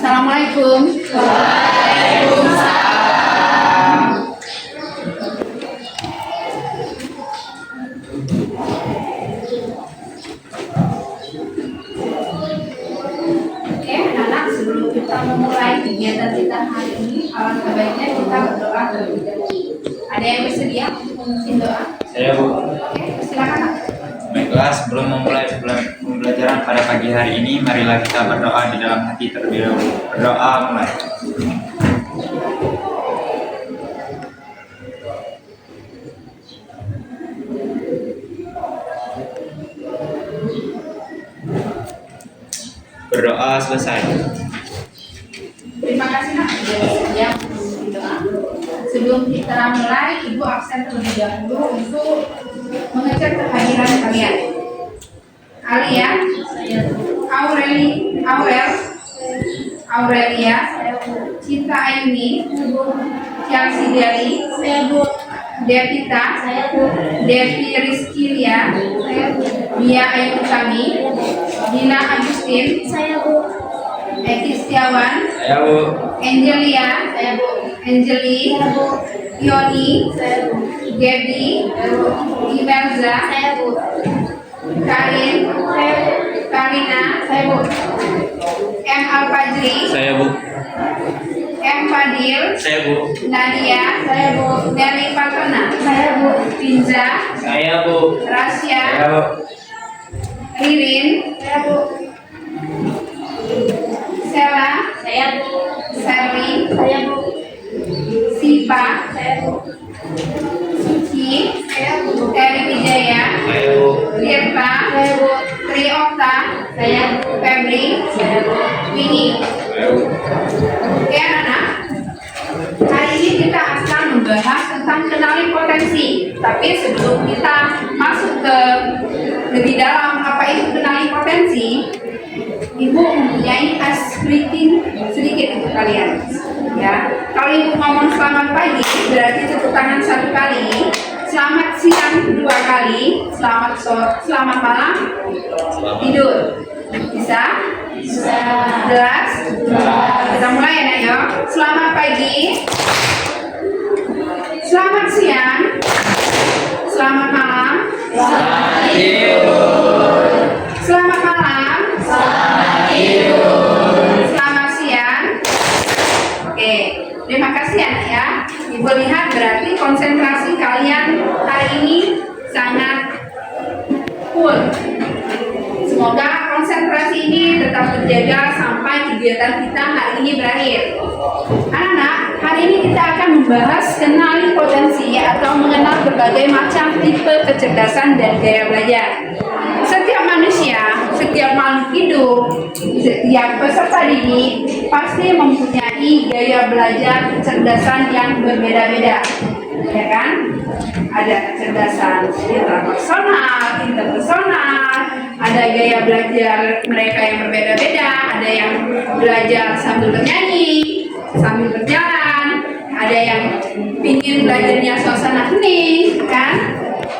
Assalamualaikum. Oke, anak-anak, sebelum kita memulai kegiatan kita hari ini, alangkah baiknya kita berdoa terlebih dahulu. Ada yang bersedia untuk memimpin doa? Saya, Bu. Oke, silakan. Nak. Baiklah, sebelum memulai pembelajaran pada pagi hari ini, marilah kita berdoa di dalam hati terlebih dahulu. Berdoa mulai. Berdoa selesai. Terima kasih Nak sudah bersedia untuk memimpin doa. Sebelum kita mulai, Ibu absen terlebih dahulu untuk mengecek kehadiran kalian. Kalian, Aurelia, Cinta Ayuni, Chelsea Deli, Devita, Devi Rizkilia, Mia Ayu Utami, Dina Agustin, Eki Setiawan, Saya, Bu. Angelia, Angeli, Yoni, Gaby, Imelza, Karin, Karina, M. Alfajri, Saya, Bu. M. Fadil, Saya, Bu. Nadia, Deli Fatona, Pinza, Saya, Bu. Rasya, Saya, Bu. Ririn, Sela, Sally, Siva, Suci, Eri Wijaya, Saya, Bu. Tirta, Triokta, Febri, Winnie. Saya, Bu. Oke anak-anak, hari ini kita akan membahas tentang kenali potensi. Tapi sebelum kita masuk ke lebih dalam apa itu kenali potensi, Ibu mempunyai ice breaking sedikit untuk kalian. Ya, kalau Ibu ngomong selamat pagi, berarti tepuk tangan 1 kali. Selamat siang 2 kali. Selamat malam. Tidur. Bisa? Jelas? Kita mulai ya Nak ya. Selamat pagi. Selamat siang. Selamat malam. Selamat malam. Selamat siang. Oke, terima kasih ya Nak ya. Ibu lihat berarti konsentrasi kalian hari ini sangat full. Semoga konsentrasi ini tetap terjaga sampai kegiatan kita hari ini berakhir. Anak-anak, hari ini kita akan membahas kenali potensi atau mengenal berbagai macam tipe kecerdasan dan gaya belajar. Setiap manusia, setiap makhluk hidup, setiap peserta didik pasti mempunyai gaya belajar kecerdasan yang berbeda-beda, ya kan? Ada kecerdasan intrapersonal, interpersonal, ada gaya belajar mereka yang berbeda-beda, ada yang belajar sambil bernyanyi, sambil berjalan, ada yang pingin belajarnya suasana hening, kan?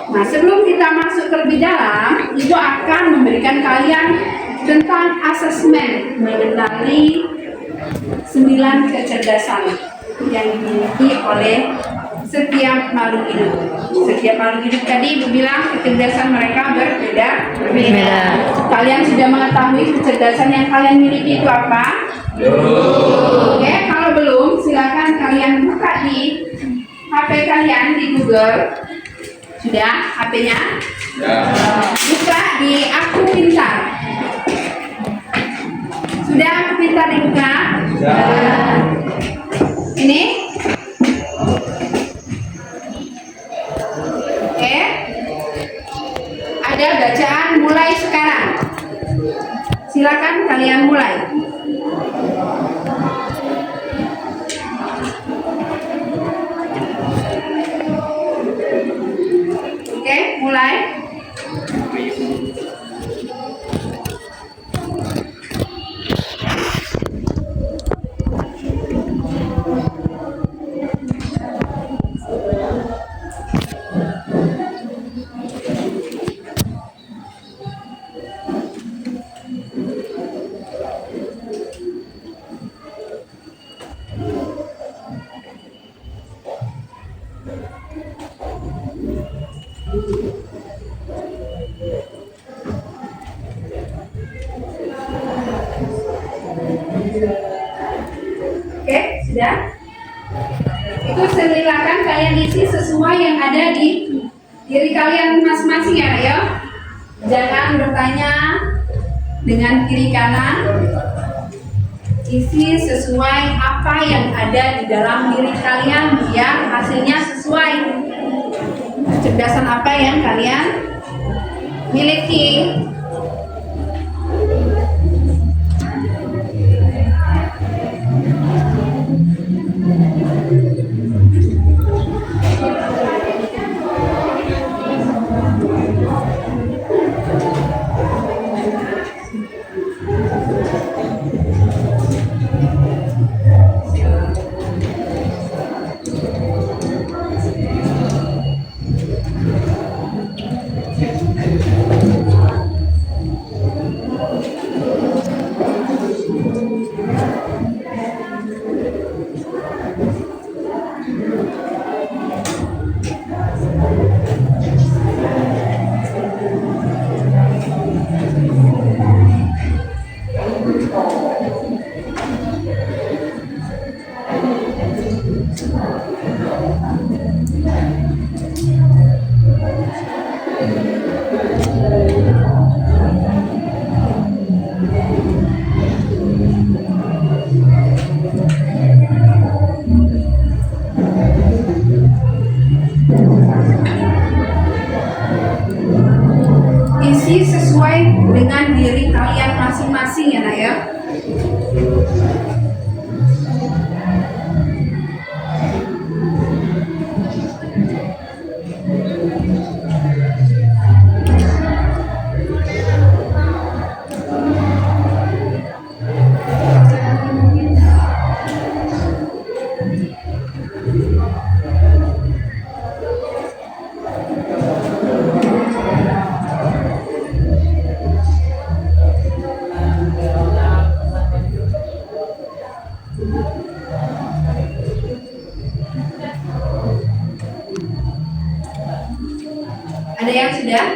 Nah, sebelum kita masuk ke lebih dalam, Ibu akan memberikan kalian tentang asesmen mengenali 9 kecerdasan yang dimiliki oleh setiap makhluk hidup. Setiap makhluk hidup tadi Ibu bilang kecerdasan mereka berbeda. Kalian sudah mengetahui kecerdasan yang kalian miliki itu apa? Oke, kalau belum silakan kalian buka di HP kalian di Google. Sudah HP-nya? Buka di Aku Pintar. Sudah Aku Pintar dibuka? Ini? Oke. Ada bacaan mulai sekarang. Silakan kalian mulai. Oke, mulai. sudah? Itu silakan kalian isi sesuai yang ada di diri kalian masing-masing ya, ya. Jangan bertanya dengan kiri kanan. Isi sesuai apa yang ada di dalam diri kalian biar hasilnya sesuai. Kecerdasan apa yang kalian miliki. Isi sesuai dengan diri kalian masing-masing ya, Nak ya. Ada yang sudah?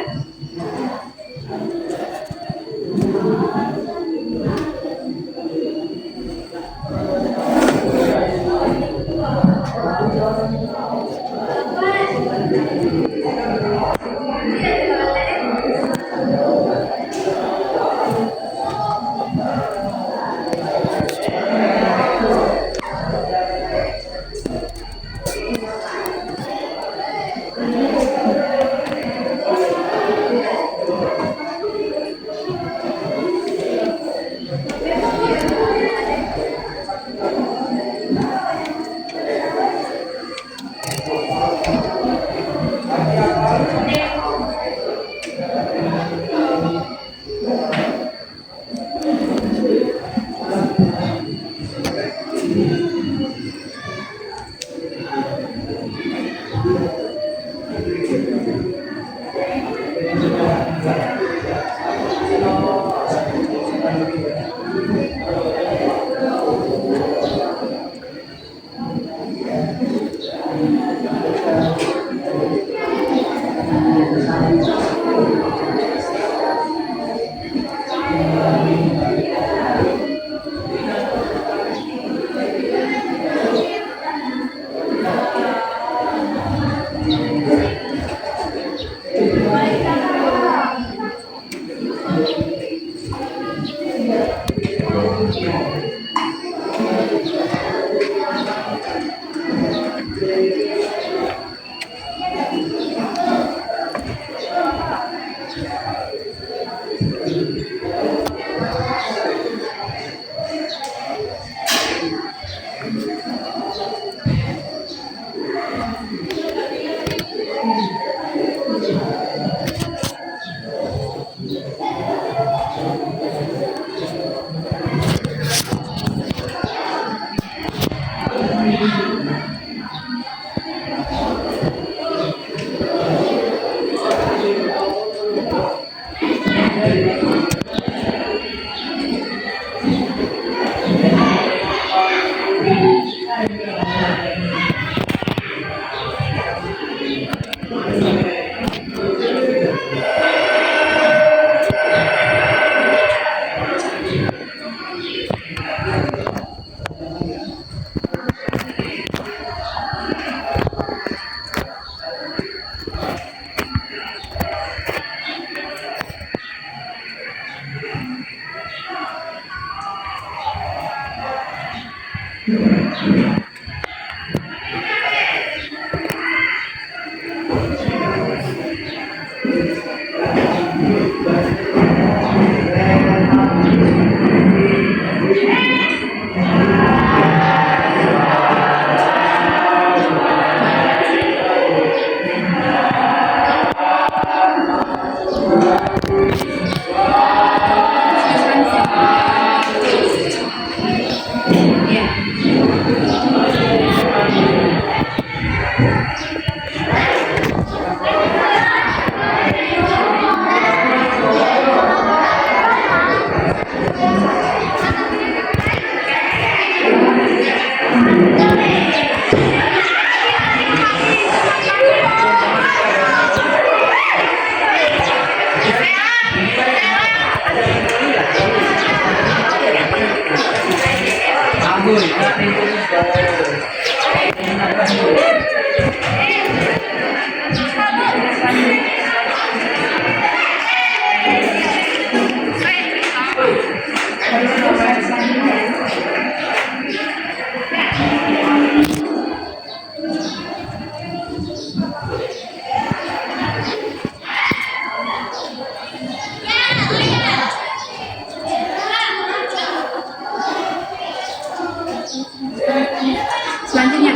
Selanjutnya.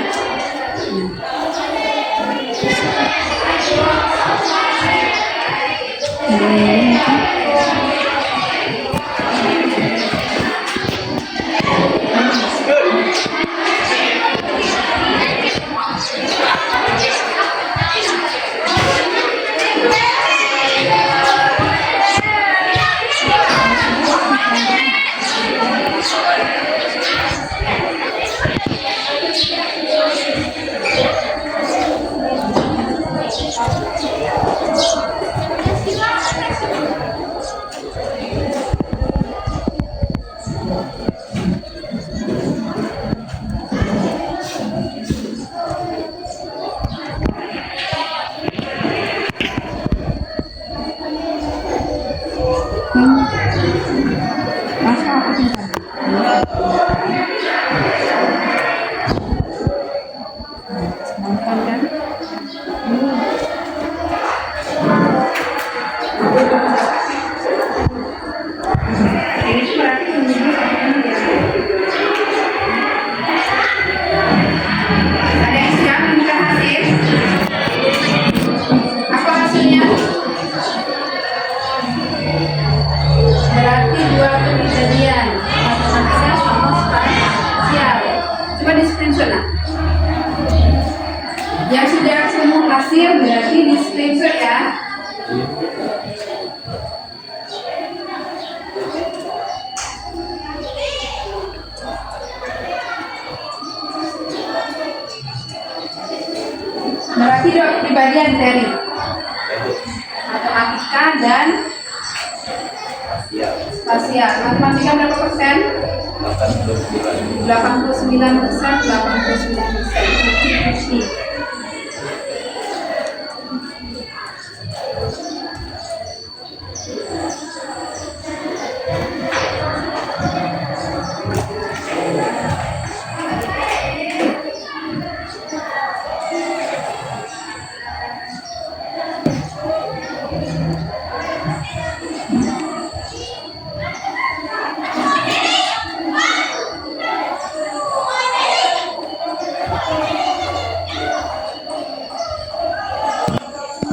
Masa aku tinggal. Nonton kan? Ini berarti ada yang siap buka hasil? Apa hasilnya? Berarti dua kejadian matematika sama spasial. Coba di screenshot lah. Yang sudah semua hasil berarti di screenshot ya. Berarti dua kepribadian Terry. Matematika dan spasial. Matematika berapa persen? 89%. 50%.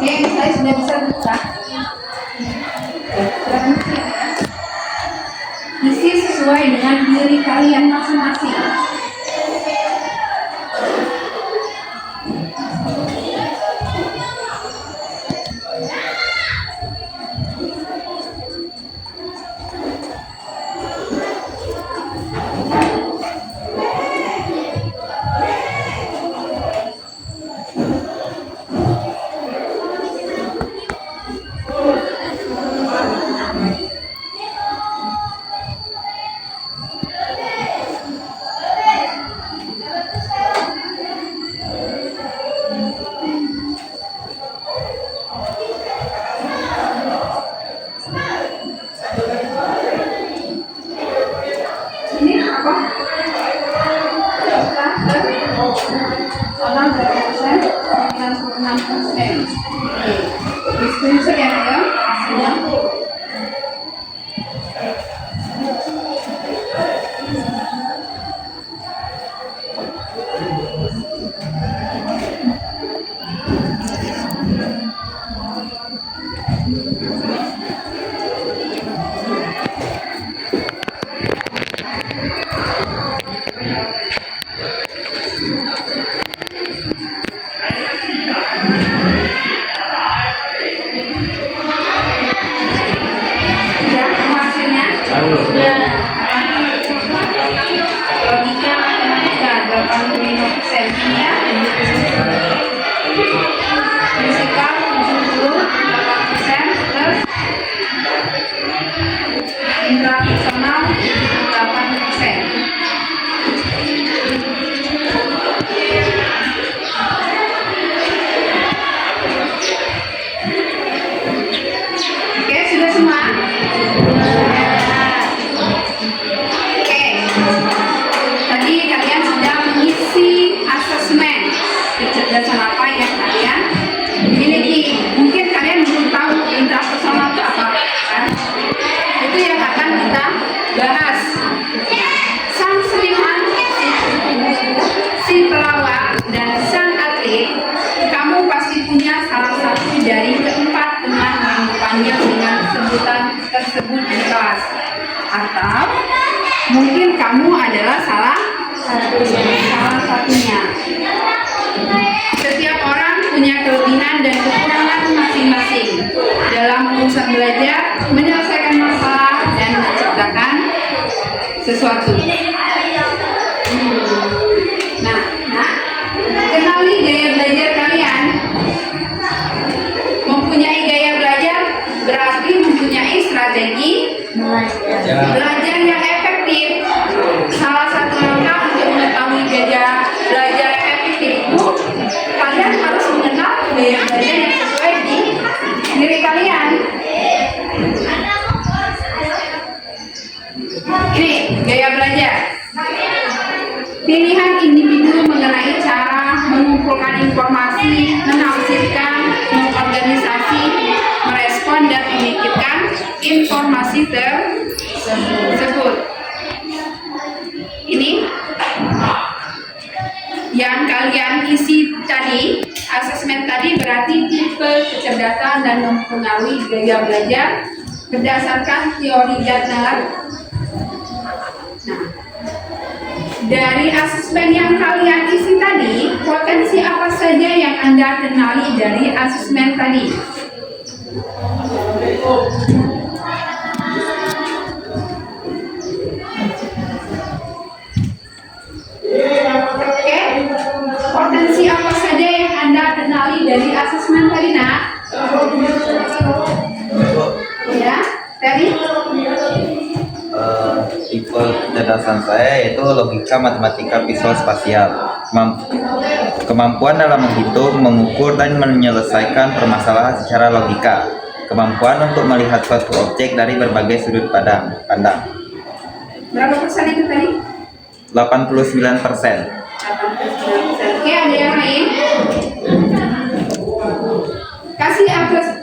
Oke, saya sudah bisa buka. Isi sesuai dengan diri kalian masing-masing. Ini apa? 8%. Oke. Di screenshot ya, ya. Hasilnya. Ya, hasilnya. Logika matematika 85%, kimia fisika 78%, plus intrapersonal 8%. Oke, sudah semua? Oke. Tadi kalian sudah mengisi asesmen kecerdasan apa yang kalian miliki. Mungkin kalian belum tahu intrapersonal itu apa, kan? Itu yang akan kita bahas. Sang seniman, si pelawak, dan sang atlet, kamu pasti punya salah satu dari keempat teman yang dipanggil dengan sebutan tersebut di kelas. Atau mungkin kamu adalah salah satunya. Setiap orang punya kelebihan dan kekurangan masing-masing dalam urusan belajar, menyelesaikan masalah, dan menciptakan sesuatu. Nah, kenali gaya belajar kalian. Mempunyai gaya belajar berarti mempunyai strategi belajar yang efektif. Salah satu langkah untuk mengetahui gaya belajar yang efektif itu, kalian harus mengenal gaya belajar yang sesuai di diri kalian. Ini gaya belajar. Pilihan individu mengenai cara mengumpulkan informasi, menafsirkan, mengorganisasi, merespon, dan memikirkan informasi tersebut. Ini yang kalian isi tadi, asesmen tadi berarti tipe kecerdasan dan mempengaruhi gaya belajar berdasarkan teori Gardner. Nah, dari asesmen yang kalian isi tadi, potensi apa saja yang Anda kenali dari asesmen tadi? Oke, potensi apa saja yang Anda kenali dari asesmen tadi, nak? Ya, tadi? Tipe kecerdasan saya yaitu logika, matematika, visual, spasial. Kemampuan dalam menghitung, mengukur, dan menyelesaikan permasalahan secara logika. Kemampuan untuk melihat suatu objek dari berbagai sudut pandang. Berapa persen itu tadi? 89%. 89%. Oke, ada yang lain? Kasih apres.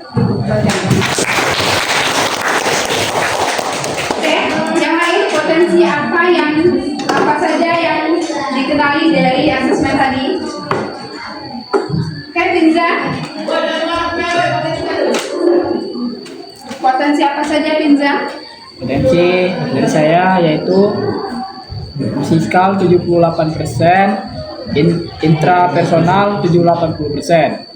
Oke, yang lain potensi apa saja yang dikenali dari asesmen tadi? Oke, Pinza. Potensi apa saja, Pinza? Potensi dari saya yaitu fisikal 78%, intrapersonal 80%.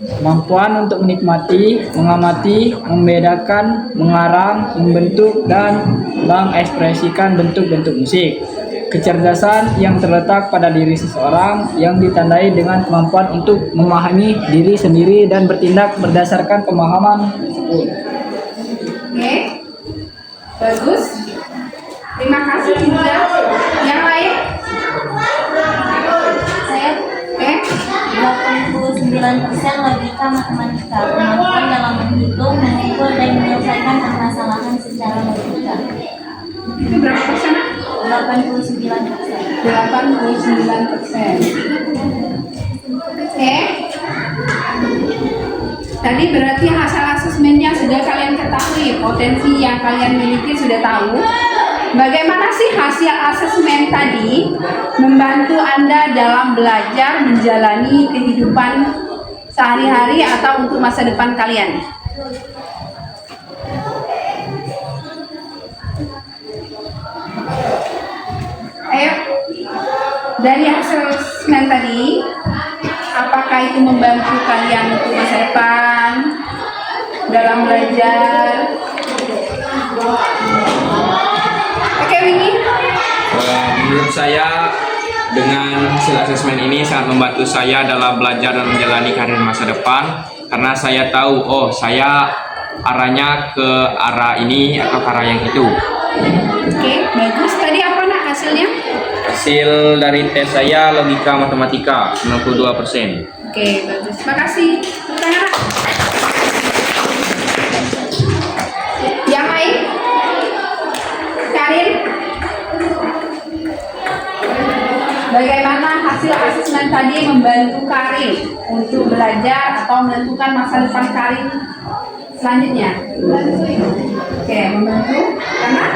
Kemampuan untuk menikmati, mengamati, membedakan, mengarang, membentuk, dan mengekspresikan bentuk-bentuk musik. Kecerdasan yang terletak pada diri seseorang yang ditandai dengan kemampuan untuk memahami diri sendiri dan bertindak berdasarkan pemahaman tersebut. Oke, bagus. Terima kasih, Cinta. Yang lain? Saya Oke, 89% logika matematika, kemampuan dalam menghitung, mengukur, dan menyelesaikan permasalahan secara logika. itu berapa persen? 89%. 89%. Oke, Tadi berarti hasil asesmennya sudah kalian ketahui, potensi yang kalian miliki sudah tahu. Bagaimana sih hasil asesmen tadi membantu Anda dalam belajar menjalani kehidupan sehari-hari atau untuk masa depan kalian? Ayo, dari hasil asesmen tadi, apakah itu membantu kalian untuk masa depan dalam belajar? Oke, Wingi. Menurut saya dengan hasil asesmen ini sangat membantu saya dalam belajar dan menjalani karir masa depan karena saya tahu saya arahnya ke arah ini atau ke arah yang itu. Oke, bagus. Tadi apa nak hasilnya? Hasil dari tes saya logika matematika 92%. Oke, bagus. Makasih. Tepuk tangan. Yang lain? Karin? Bagaimana hasil asesmen tadi membantu Karin untuk belajar atau menentukan masa depan Karin selanjutnya? Oke, membantu karena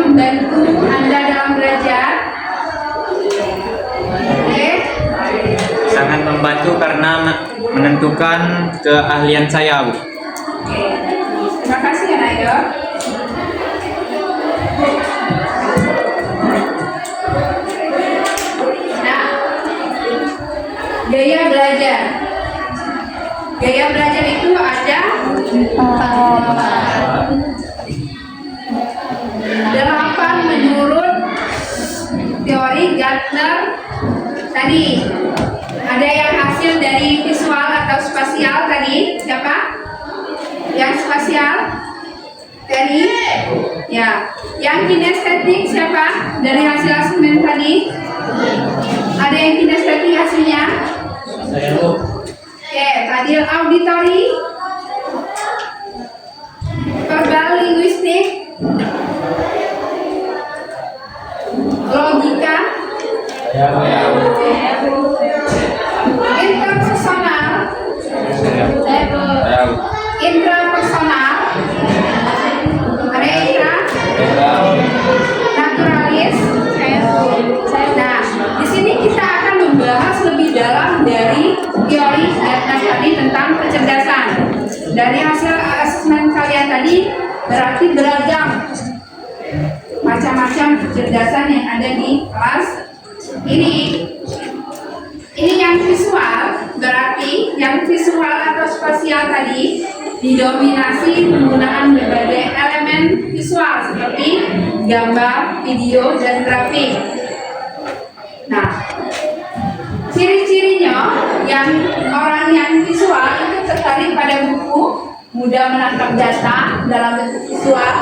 membantu Anda dalam belajar. Oke. Sangat membantu karena menentukan keahlian saya, Bu. Oke. Terima kasih ya, Nayo. Nah, gaya belajar. Gaya belajar itu ada 8 menurut teori Gartner tadi. Ada yang hasil dari visual atau spasial tadi. Siapa? Yang spasial? Tadi? Ya. Yang kinestetik siapa? Dari hasil asesmen tadi? Ada yang kinestetik hasilnya? Oke, tadi auditory, verbal linguistik, logika, interpersonal, intrapersonal, ada intra, naturalis. Nah, di sini kita akan membahas lebih dalam dari teori Gartner tadi tentang kecerdasan. Dari hasil asesmen kalian tadi berarti beragam macam-macam kecerdasan yang ada di kelas ini. Ini yang visual, berarti yang visual atau spasial tadi didominasi penggunaan berbagai elemen visual seperti gambar, video, dan grafik. Nah, ciri-cirinya yang orang yang visual itu tertarik pada buku, mudah menangkap data dalam bentuk visual,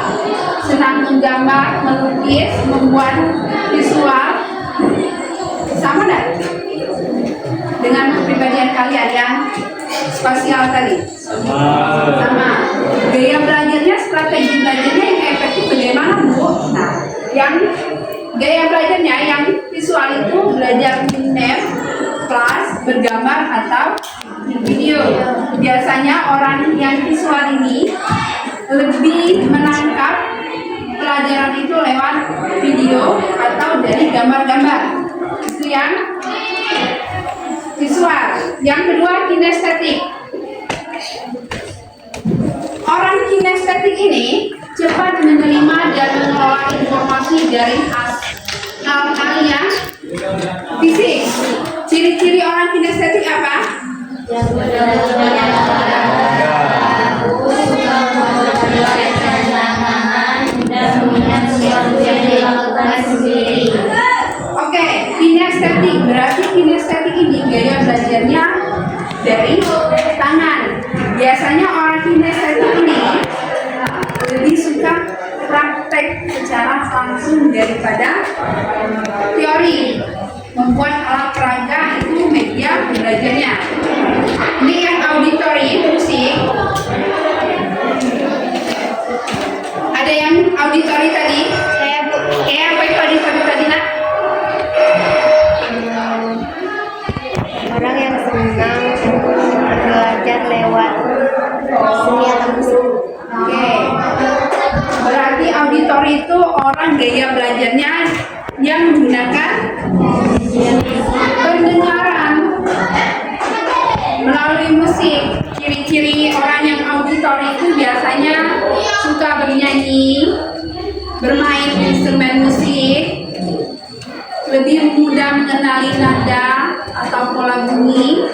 senang menggambar, melukis, membuat visual. Sama enggak dengan kepribadian kalian yang spasial tadi? Sama. Gaya belajarnya, strategi belajarnya yang efektif bagaimana, Bu? Nah, yang gaya belajarnya yang visual itu belajar mem, kelas, bergambar atau video. Biasanya orang yang visual ini lebih menangkap pelajaran itu lewat video atau dari gambar-gambar. Itu yang visual. Yang kedua, kinestetik. Orang kinestetik ini cepat menerima dan mengelola informasi dari hal-hal yang fisik. Ciri-ciri orang kinestetik apa? Oke, kinestetik berarti kinestetik ini gaya belajarnya dari tangan. Biasanya orang kinestetik langsung daripada teori. Membuat alat peraga itu media belajarnya. Ini yang auditory, musik. Ada yang auditory tadi? Saya Bu. Apa itu auditory tadi, Nak? Orang yang senang belajar lewat seni atau musik. Oke. Berarti auditori itu orang gaya belajarnya yang menggunakan pendengaran melalui musik. Ciri-ciri orang yang auditori itu biasanya suka bernyanyi, bermain instrumen musik, lebih mudah mengenali nada atau pola bunyi,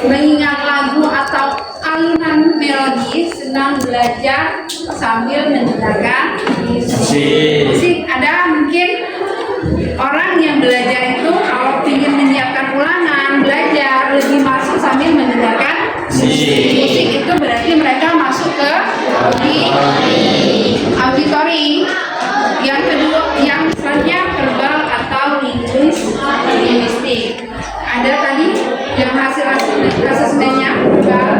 mengingat lagu atau alunan melodi, senang belajar sambil mendengarkan musik. Ada mungkin orang yang belajar itu kalau ingin menyiapkan ulangan belajar lebih masuk sambil mendengarkan musik, itu berarti mereka masuk ke auditori. Yang kedua, yang selanjutnya verbal atau linguistik. Ada tadi yang hasil asesmennya verbal.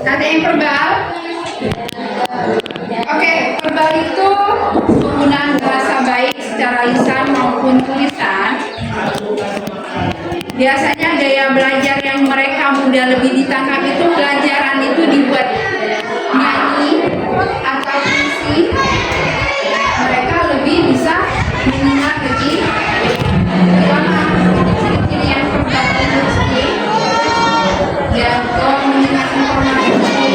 Ada yang verbal. Oke, verbal itu penggunaan bahasa baik secara lisan maupun tulisan. Biasanya gaya belajar yang mereka mudah lebih ditangkap itu pelajaran itu dibuat nyanyi atau puisi. Mereka lebih bisa mengingat lebih lama. Ciri-ciri yang verbal linguistik yang mengingat informasi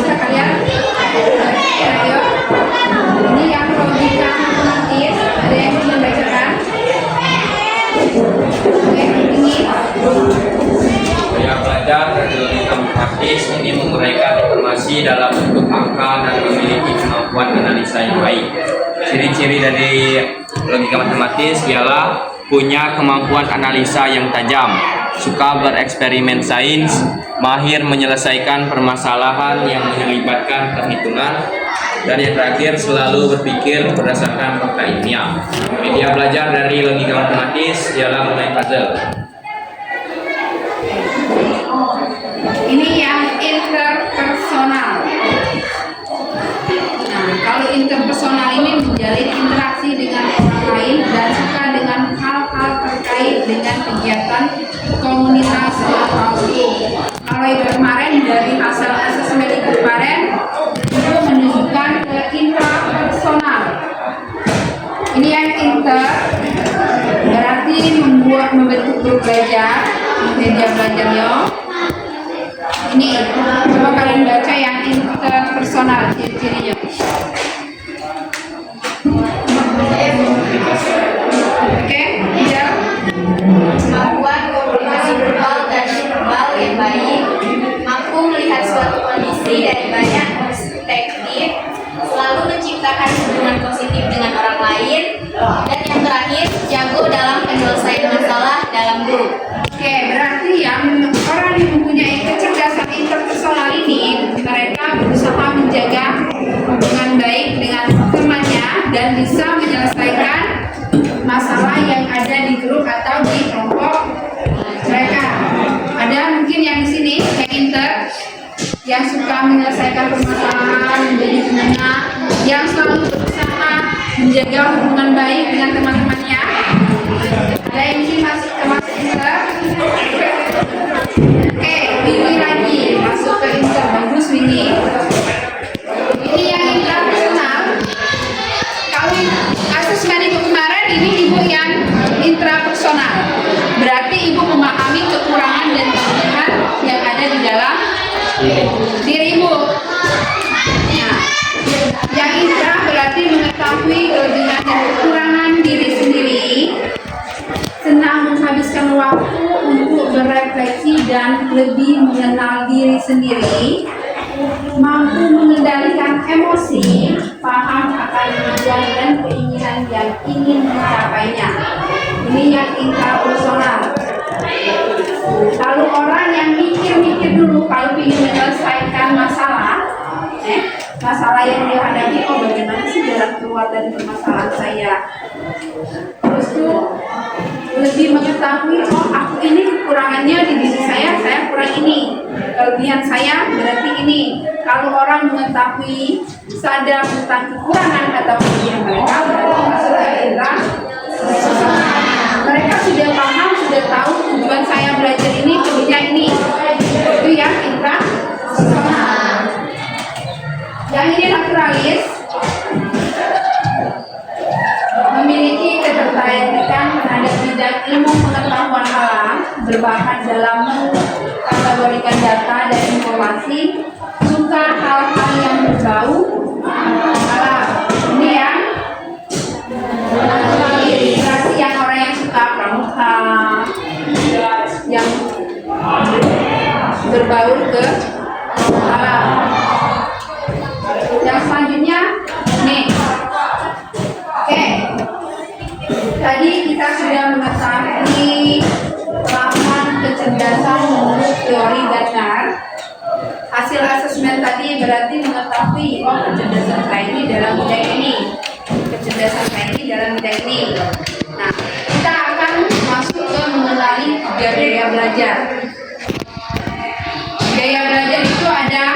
bisa kalian ayo. Ini yang logika matematis, ada yang bisa membacakan? Oke, ini Gaya belajar dari logika matematis ini menguraikan informasi dalam bentuk angka dan memiliki kemampuan analisa yang baik. Ciri-ciri dari logika matematis ialah punya kemampuan analisa yang tajam, suka bereksperimen sains, mahir menyelesaikan permasalahan yang melibatkan perhitungan, dan yang terakhir selalu berpikir berdasarkan fakta ilmiah. Media belajar dari logika matematis ialah bermain puzzle. Ini yang interpersonal. Nah, kalau interpersonal ini menjalin interaksi dengan orang lain dan suka dengan hal-hal terkait dengan kegiatan komunitas atau grup. Kalau yang kemarin dari hasil asesmen itu kemarin itu menunjukkan ke intrapersonal. Ini yang inter berarti membentuk grup belajar, media belajarnya. Ini coba kalian baca yang interpersonal ciri-cirinya. Oke, ya. Kemampuan komunikasi verbal dan verbal yang baik, mampu melihat suatu kondisi dari banyak perspektif, selalu menciptakan hubungan positif dengan orang lain, dan yang terakhir, jago dalam penyelesaian masalah dalam grup. Oke, berarti yang orang yang mempunyai kecerdasan interpersonal ini, mereka berusaha menjaga hubungan baik dengan temannya dan bisa menyelesaikan masalah yang ada di grup atau di kelompok mereka. Ada mungkin yang di sini yang inter, yang suka menyelesaikan permasalahan, menjadi penengah, yang selalu berusaha menjaga hubungan baik dengan teman-temannya. Ada yang ini masih termasuk inter. Oke, Winnie lagi masuk ke inter, bagus Winnie. Ini yang intrapersonal. Kalau asesmen ibu kemarin, ini ibu yang intrapersonal. Berarti ibu memahami kekurangan dan kelebihan yang ada di dalam diri ibu. Nah, yang intra berarti mengetahui kelebihan dan kekurangan diri sendiri, senang menghabiskan waktu untuk berefleksi dan lebih mengenal diri sendiri, mampu mengendalikan emosi, paham akan tujuan dan keinginan yang ingin mencapainya. Ini yang intrapersonal. Lalu orang yang mikir-mikir dulu kalau ingin menyelesaikan masalah, masalah yang dia hadapi, oh bagaimana sih jalan keluar dari permasalahan saya. Terus tuh lebih mengetahui, oh aku ini kekurangannya di diri saya kurang ini, kelebihan saya berarti ini. Kalau orang mengetahui, sadar tentang kekurangan atau kelebihan mereka, berarti masuk ke indera mereka sudah paham, sudah tahu tujuan saya belajar ini, kerja ini. Itu yang indera yang ini naturalis, memiliki ketertarikan terhadap bidang ilmu pengetahuan alam, berbakat dalam mengkategorikan data dan informasi, suka hal-hal yang berbau alam. Ini yang ilustrasi yang orang yang suka pramuka, yang berbau ke alam. Yang selanjutnya nih, oke, tadi kita sudah mengetahui pemahaman kecerdasan menurut teori dasar. Hasil asesmen tadi berarti mengetahui, oh kecerdasan saya ini dalam bidang ini, kecerdasan saya ini dalam bidang ini. Nah, kita akan masuk ke mengenali gaya belajar. Gaya belajar itu ada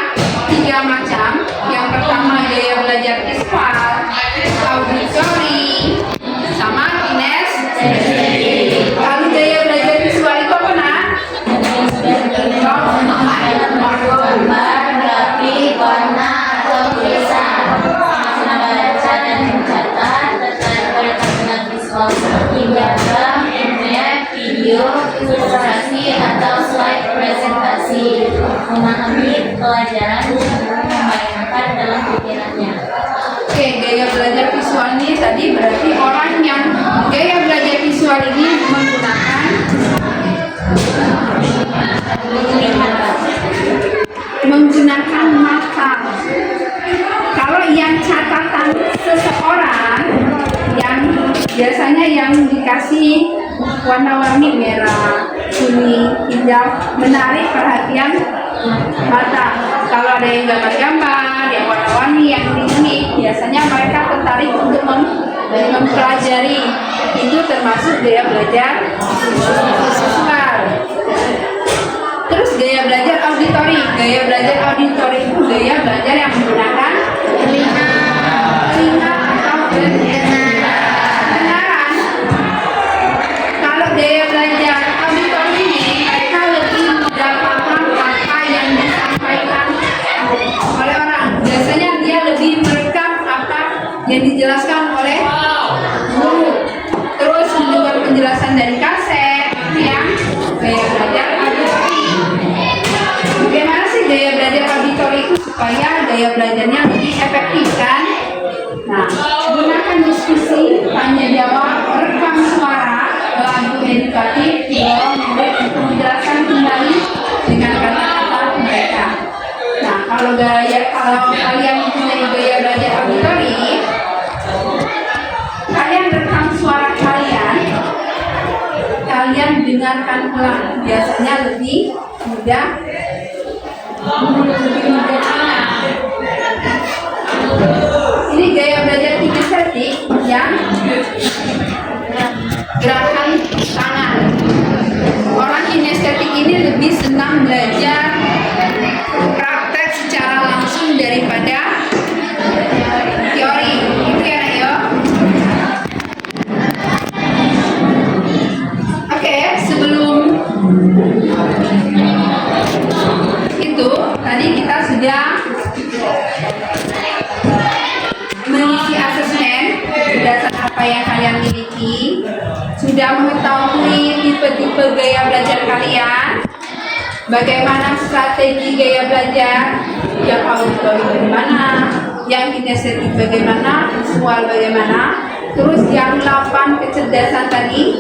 3 macam. Yang pertama gaya belajar visual, auditory, sama kinestetik. Lalu gaya belajar visual itu apa nak? Gambar, grafik, warna, atau tulisan. Makna baca dan mencatat terkait perkembangan visual seperti diagram, image, video, ilustrasi, atau slide presentasi. Memahami pelajaran dan membayangkan dalam pikirannya. Oke, gaya belajar visual ini tadi berarti orang yang gaya belajar visual ini menggunakan mata. Kalau yang catatan seseorang yang biasanya yang dikasih warna-warni merah, kuning, hijau menarik perhatian mata. Kalau ada yang gambar-gambar, yang warna-warni, yang unik, biasanya mereka tertarik untuk mempelajari. Itu termasuk gaya belajar visual. Terus gaya belajar auditori. Gaya belajar auditori itu gaya belajar yang menggunakan telinga atau pendengaran. Kalau gaya belajar auditori ini, mereka lebih mudah paham apa yang disampaikan oleh orang. Biasanya dia lebih merekam apa yang dijelaskan oleh guru. Terus mendengar penjelasan dari kaset, itu yang gaya belajar auditori. Bagaimana sih gaya belajar auditori itu supaya gaya belajarnya lebih efektif kan? Nah, gunakan diskusi, tanya jawab, rekam suara, lagu edukatif, dorong murid untuk menjelaskan kembali dengan kata-kata mereka. Nah, kalau kalian mempunyai gaya belajar auditori, kalian rekam suara kalian dengarkan ulang, biasanya lebih mudah ingat. Ini gaya belajar kinestetik yang gerakan tangan. Orang kinestetik ini lebih senang belajar praktek secara langsung daripada teori. Itu ya nak yo. Oke, sebelum itu tadi kita sudah mengisi asesmen berdasarkan apa yang kalian miliki, sudah mengetahui tipe-tipe gaya belajar kalian, bagaimana strategi gaya belajar, yang auditori bagaimana, yang kinestetik bagaimana, visual bagaimana. Terus yang 8 kecerdasan tadi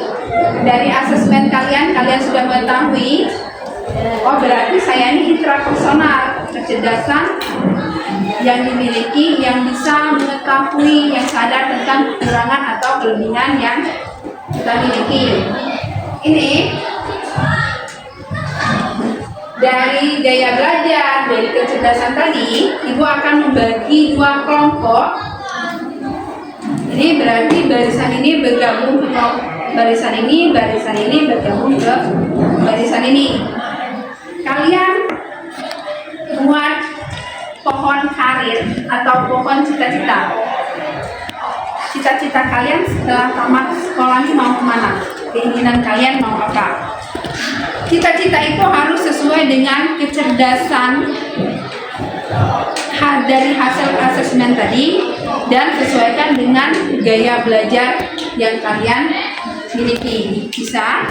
dari asesmen kalian sudah mengetahui, oh berarti saya ini intrapersonal, kecerdasan yang dimiliki, yang bisa mengetahui, yang sadar tentang kekurangan atau kelebihan yang kita miliki. Ini dari gaya belajar, dari kecerdasan tadi, Ibu akan membagi dua kelompok. Ini berarti barisan ini bergabung ke barisan ini bergabung ke barisan ini. Kalian buat pohon karir atau pohon cita-cita. Cita-cita kalian setelah tamat sekolah ini mau kemana? Keinginan kalian mau apa? Cita-cita itu harus sesuai dengan kecerdasan dari hasil asesmen tadi dan sesuaikan dengan gaya belajar yang kalian miliki. Bisa?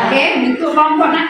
Oke, bentuk kelompok nak.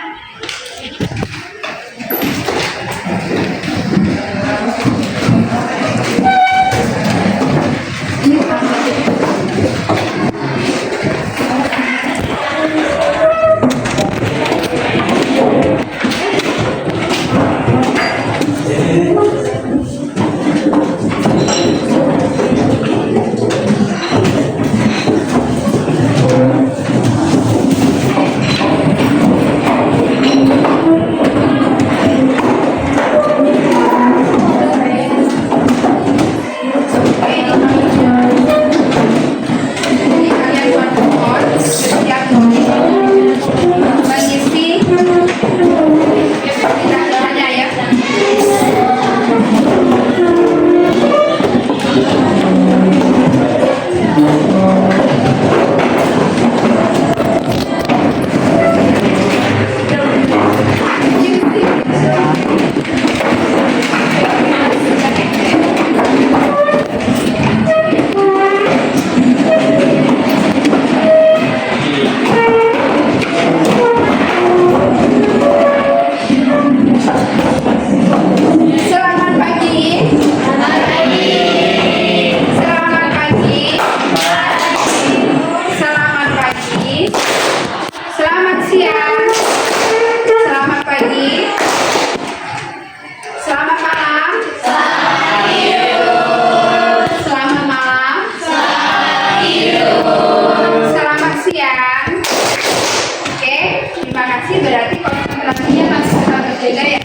Berarti konsentrasinya masih tetap berbeda ya.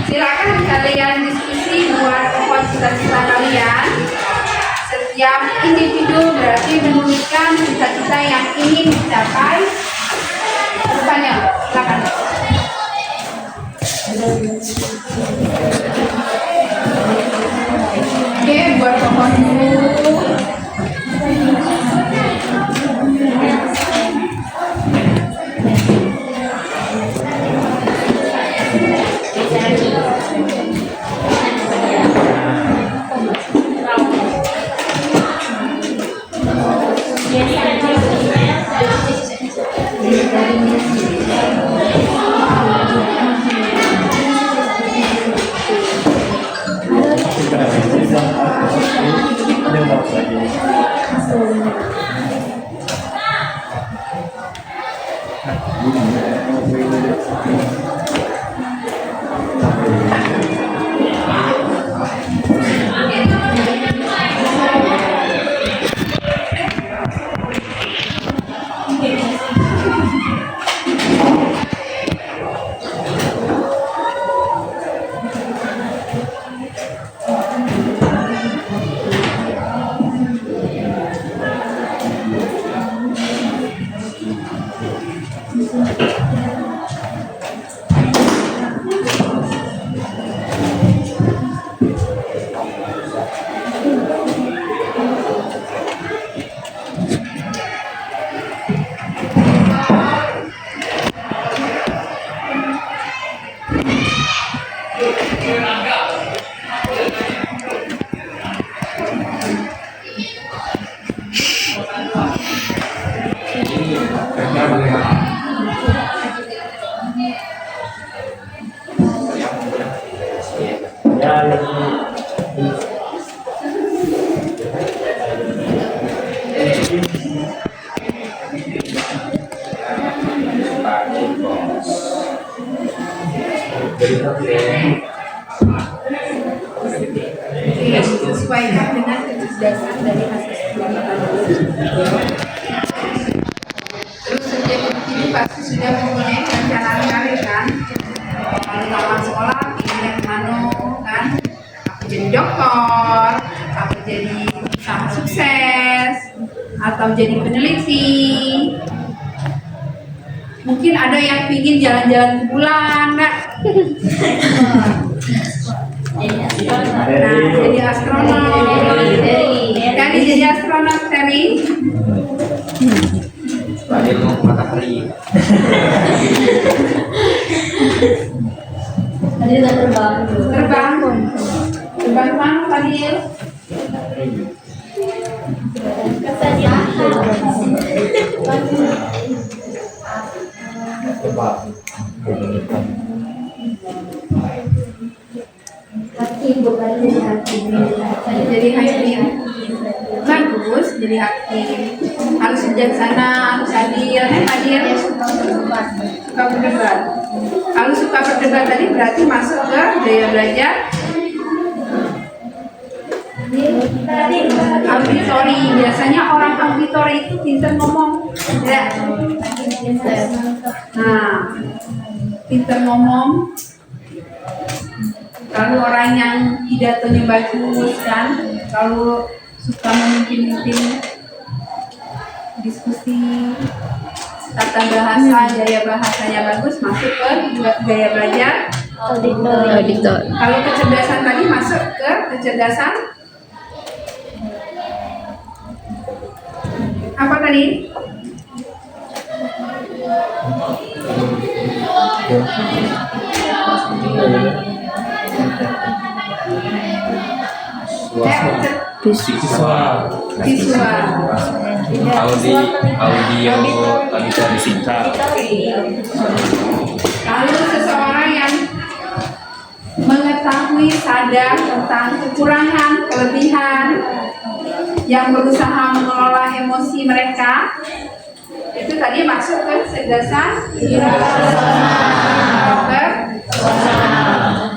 Silakan kalian diskusi buat cita-cita kalian. Setiap individu berarti menuliskan cita-cita yang ingin dicapai. Bertanya, silakan. Oke, buat pohon dulu. Sesuaikan dengan kecerdasan dari hasil sebelumnya tadi. Terus setiap individu pasti sudah mempunyai rencana karir kan? dokter, atau jadi usaha sukses, atau jadi peneliti. Mungkin ada yang ingin jalan-jalan ke bulan, nggak? Nah, jadi astronot. Tadi jadi astronot, Teri. Fadil mau ke matahari. Terbang. Terbang mana, Fadil? Jadi hakim. Bagus jadi hakim. Harus bijaksana, harus adil. Adil. Suka berdebat. Kalau suka berdebat tadi berarti masuk ke gaya belajar auditori. Biasanya orang auditori itu pintar ngomong, ya. Nah, pintar ngomong. Kalau orang yang pidatonya bagus kan, kalau suka memimpin diskusi, tata bahasa, gaya bahasanya bagus, masuk ke gaya belajar auditor. Kalau kecerdasan tadi masuk ke kecerdasan apa tadi? Visual. Audio singkat. Lalu seseorang yang mengetahui sadar tentang kekurangan, kelebihan, yang berusaha mengelola emosi mereka, itu tadi masuk ke kecerdasan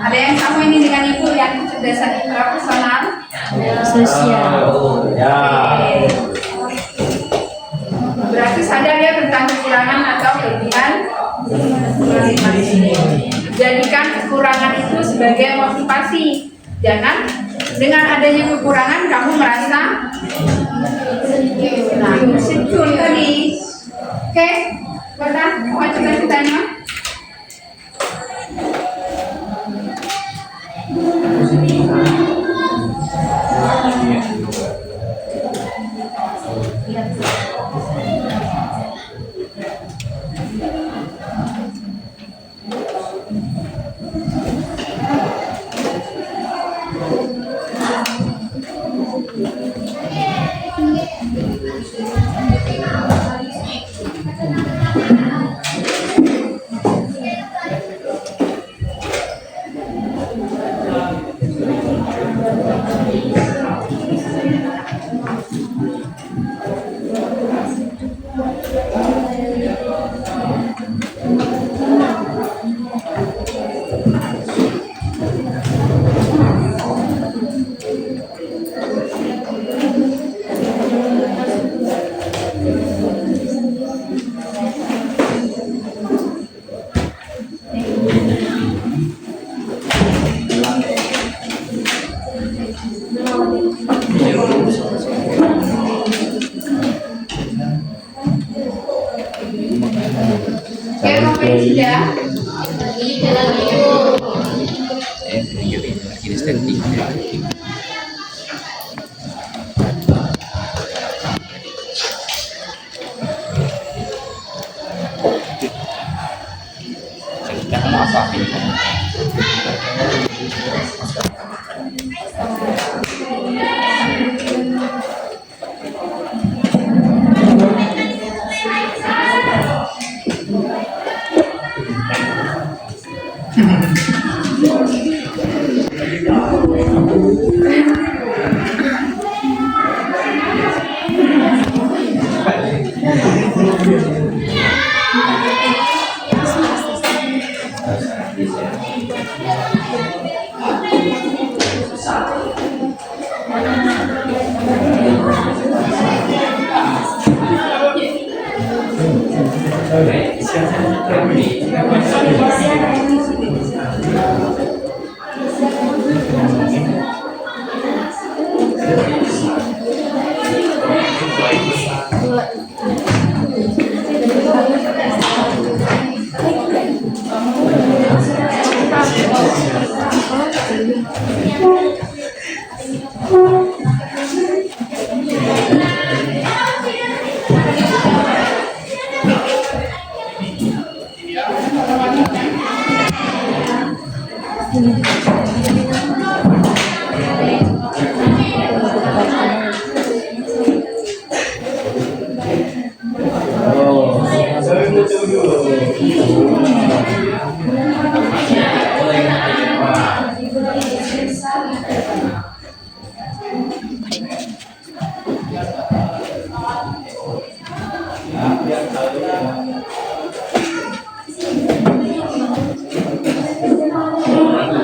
Ada yang sama ini dengan ibu yang kecerdasan intrapersonal Sosial. berarti sadar ya tentang kekurangan atau kelebihan masing-masing. Jadikan kekurangan itu sebagai motivasi. Jangan dengan adanya kekurangan kamu merasa insecure tadi. Oke, Bapak, mau cita-citanya? Sudah.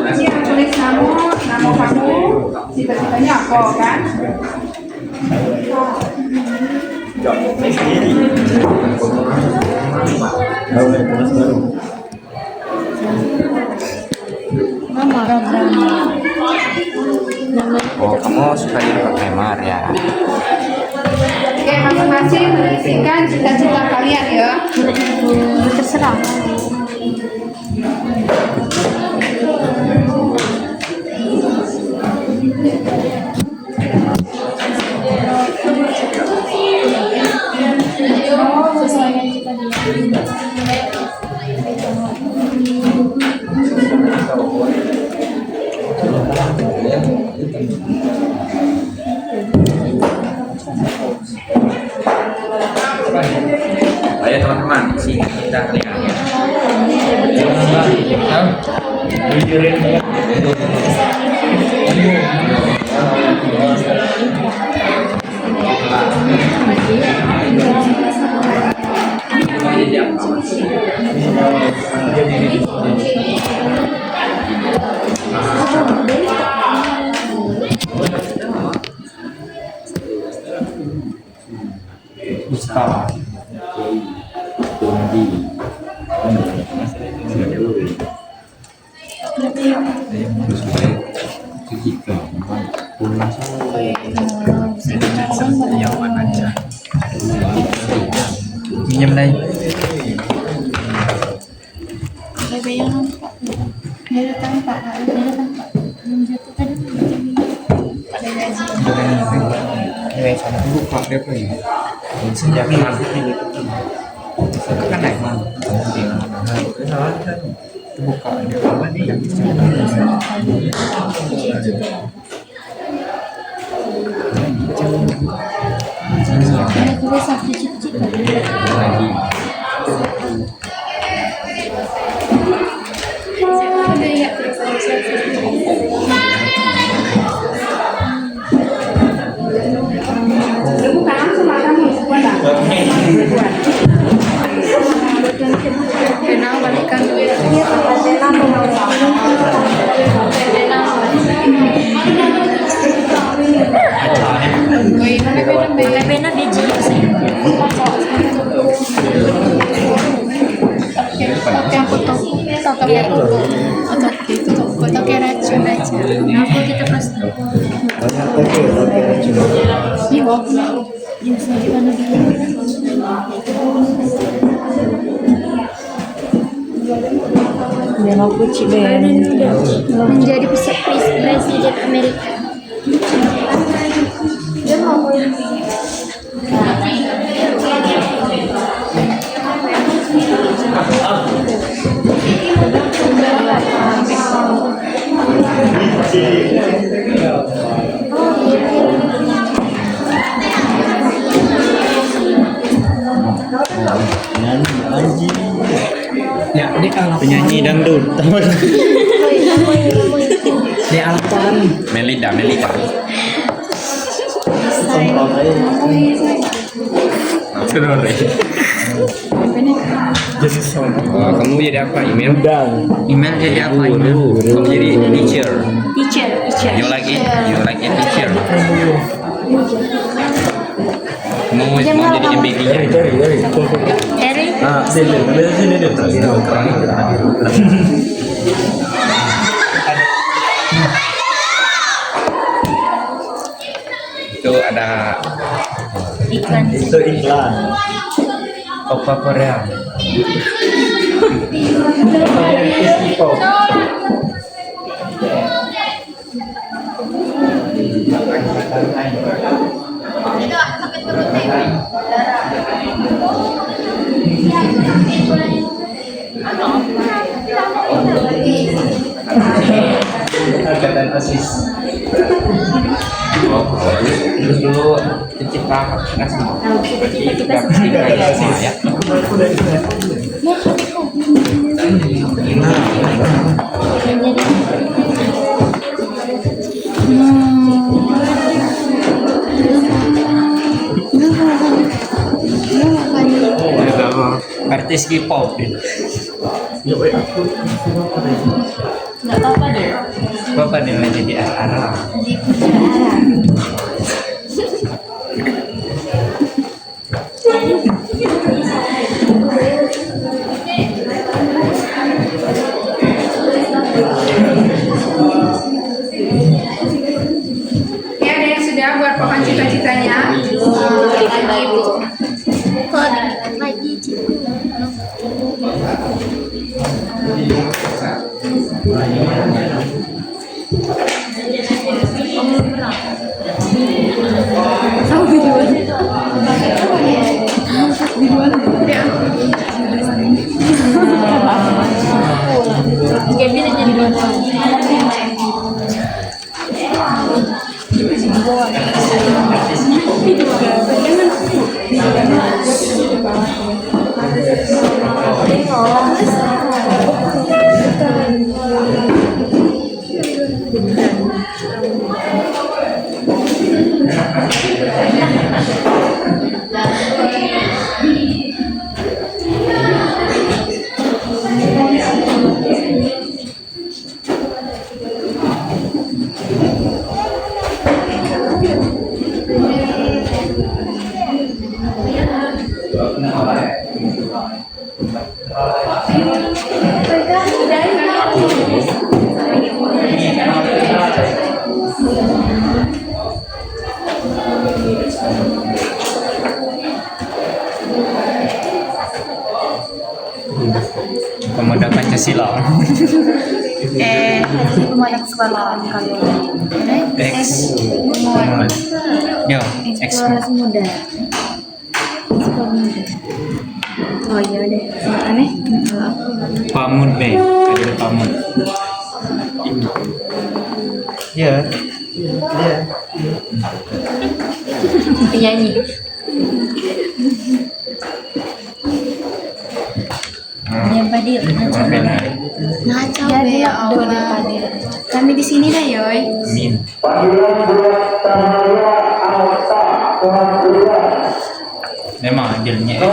Nanti yang tulis nama kamu, cita-citanya apa kan? Oh, kamu suka jadi programmer ya? Oke, masing-masing menyisikan cita-cita kalian ya. Terserah. Ayo teman-teman, sini kita lihat ya. Minjem đây. Ini sama buka dia apa ya? Sejak kapan? Kan naik mana? Cái đó buka dia apa nih? Tulis satu cita-cita. Lagi. Bukan langsung kamu buat apa? Kenal balikan Pena biji sih. Toke racun aja. Aku kita pasti. Menjadi presiden Amerika. Ya, ini alat Penyanyi dangdut. ini alat apa nih? Melida. Oh, kamu jadi apa? Email jadi apa? Kamu jadi teacher. You like it? You like it, teacher? Kamu mau jadi MBK-nya? Eric. itu ada Iklan. Itu iklan. Oppa Korea. K-pop. Angkatan OSIS. Terus dulu cita-cita kasih. Cita-cita kita semua ya. Artis K-pop. Nggak apa-apa deh. Bapak nih jadi arah. Ya, ada yang sudah buat papan cita-citanya? Lagi ciku. Gak bisa jadi Pemuda Pancasila. pemuda sekolah kalau X. Yo, X. eksplorasi muda. Sekolah muda. Oh iya deh, aneh. Pamud deh, ada pamud. Ya. Penyanyi. Yang Padil. Ngaco ya Allah. Kami di sini dah yoy. Min. Memang adilnya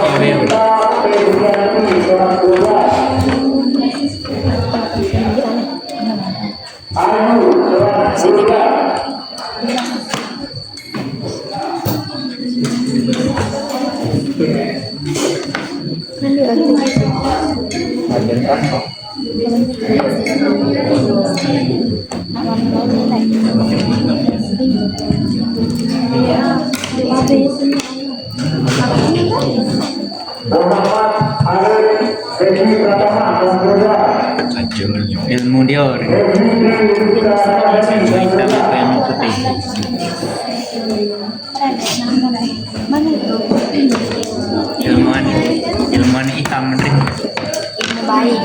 ilmu dia orang ilmu hitam atau ilmu putih ilmuwan hitam nih Baik.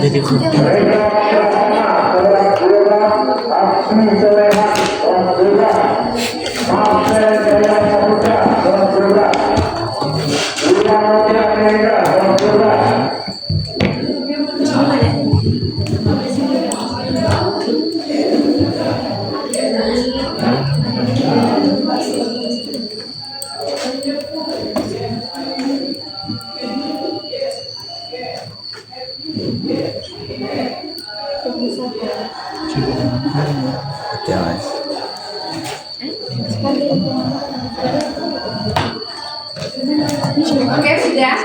Oke, sudah?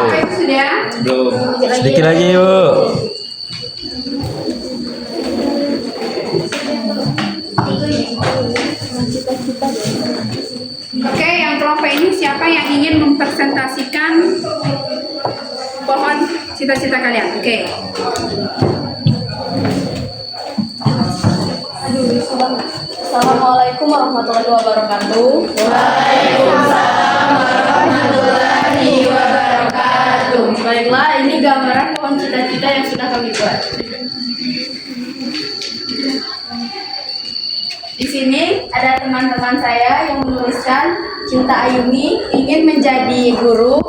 Oke, sudah? belum Sedikit lagi yuk. cita-cita deh. Oke, yang kelompok ini siapa yang ingin mempresentasikan pohon cita-cita kalian? Oke. Assalamualaikum warahmatullahi wabarakatuh. Waalaikumsalam warahmatullahi wabarakatuh. Baiklah, ini gambaran pohon cita-cita yang sudah kami buat. Di sini ada teman-teman saya yang menuliskan Cinta Ayumi ingin menjadi guru,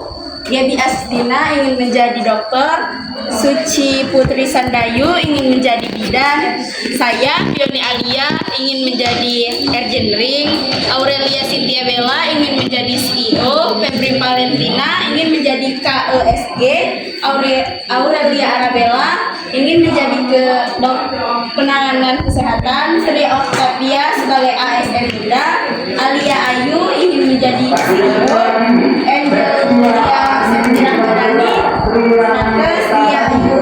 Gaby Astina ingin menjadi dokter, Suci Putri Sandayu ingin menjadi bidan, saya Fioni Alia ingin menjadi engineering, Aurelia Cynthia Bella ingin menjadi CEO, Febri Valentina ingin menjadi KESG, Aurelia Arabella ingin menjadi penanganan kesehatan, Sri Octavia sebagai ASN muda, Alia Ayu ingin menjadi CEO, Angelia Septiana Barani, Nakes Dia Ayu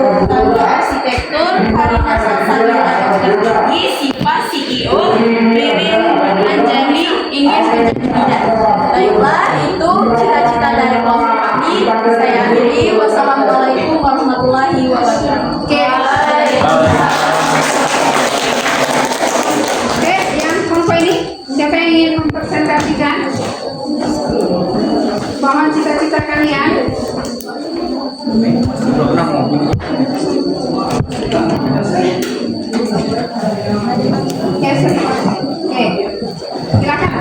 arsitektur, Karina Salsabila dokter gigi, Siva CEO, Ririn Anjani ingin menjadi bidan. Baiklah, itu cita-cita dari kelompok kami. Saya akhiri. Wassalamualaikum warahmatullahi wabarakatuh. Oke, yang kelompok ini siapa yang ingin mempresentasikan pohon cita-cita kalian? Oke, silakan.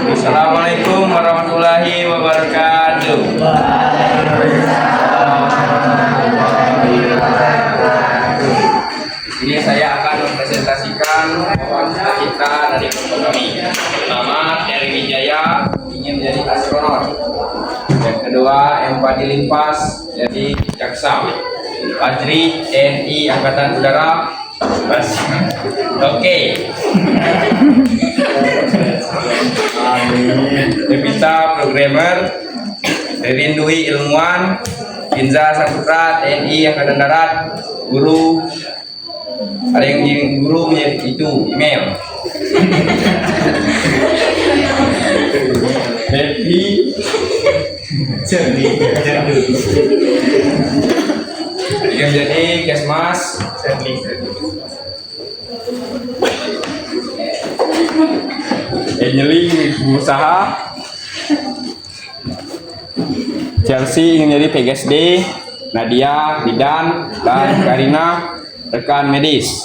Assalamualaikum warahmatullahi wabarakatuh. Ini saya akan mempresentasikan pohon cita-cita dari kelompok kami. Pertama, Eri Wijaya ingin menjadi astronot. Yang kedua, M. Fadil Limpas jadi jaksa. Fajri TNI Angkatan Udara. Oke. Devita programmer. Ririn Dwi ilmuwan. Ginza Saputra TNI Angkatan Darat. Guru. Ada yang jadi guru menjadi itu email. Happy yang jadi Kesmas. Angeling berusaha. Chelsea ingin jadi PGSD. Nadia bidan dan Karina rekan medis.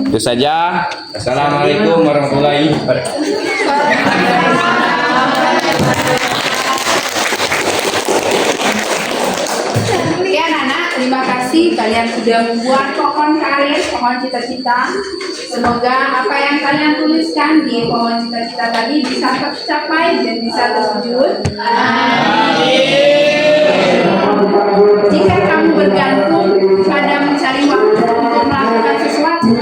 Itu saja. Assalamualaikum warahmatullahi wabarakatuh. Oke anak-anak, terima kasih kalian sudah membuat pohon karir, pohon cita-cita. Semoga apa yang kalian tuliskan di pohon cita-cita tadi bisa tercapai dan bisa terwujud. Jika kamu bergantung pada mencari waktu untuk melakukan sesuatu,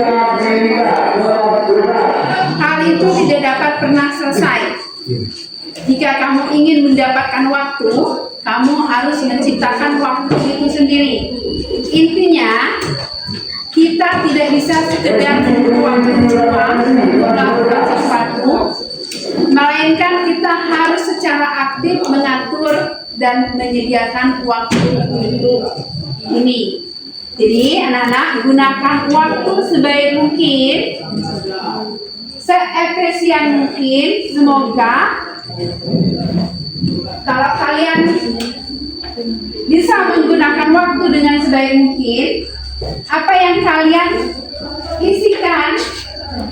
hal itu tidak dapat pernah selesai. Jika kamu ingin mendapatkan waktu, kamu harus menciptakan waktu itu sendiri. Intinya, kita tidak bisa sekedar menunggu waktu berjuang untuk melakukan sesuatu, melainkan kita harus secara aktif mengatur dan menyediakan waktu untuk ini. Jadi anak-anak, gunakan waktu sebaik mungkin, seefisien mungkin. Semoga kalau kalian bisa menggunakan waktu dengan sebaik mungkin, apa yang kalian isikan,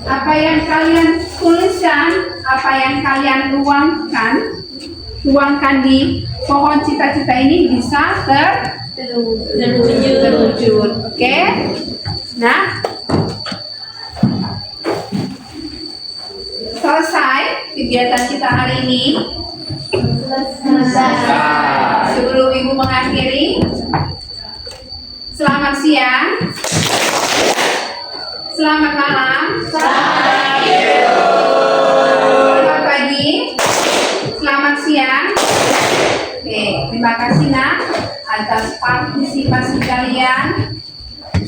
apa yang kalian tuliskan, apa yang kalian tuangkan di pohon cita-cita ini bisa terwujud. Oke? Nah, selesai kegiatan kita hari ini. Sebelum Ibu mengakhiri, selamat siang, selamat malam, selamat pagi, selamat siang. Oke, terima kasih nak atas partisipasi kalian.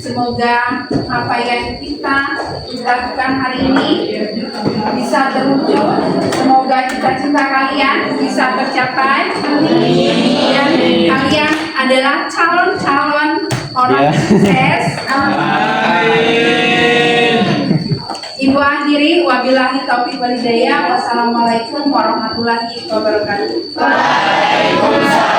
Semoga apa yang kita lakukan hari ini bisa terwujud. Semoga cita-cita kalian bisa tercapai. Dan kalian adalah calon-calon orang sukses. Ibu akhiri, wabillahi taufiq wal hidayah. Wassalamualaikum warahmatullahi wabarakatuh. Waalaikumsalam.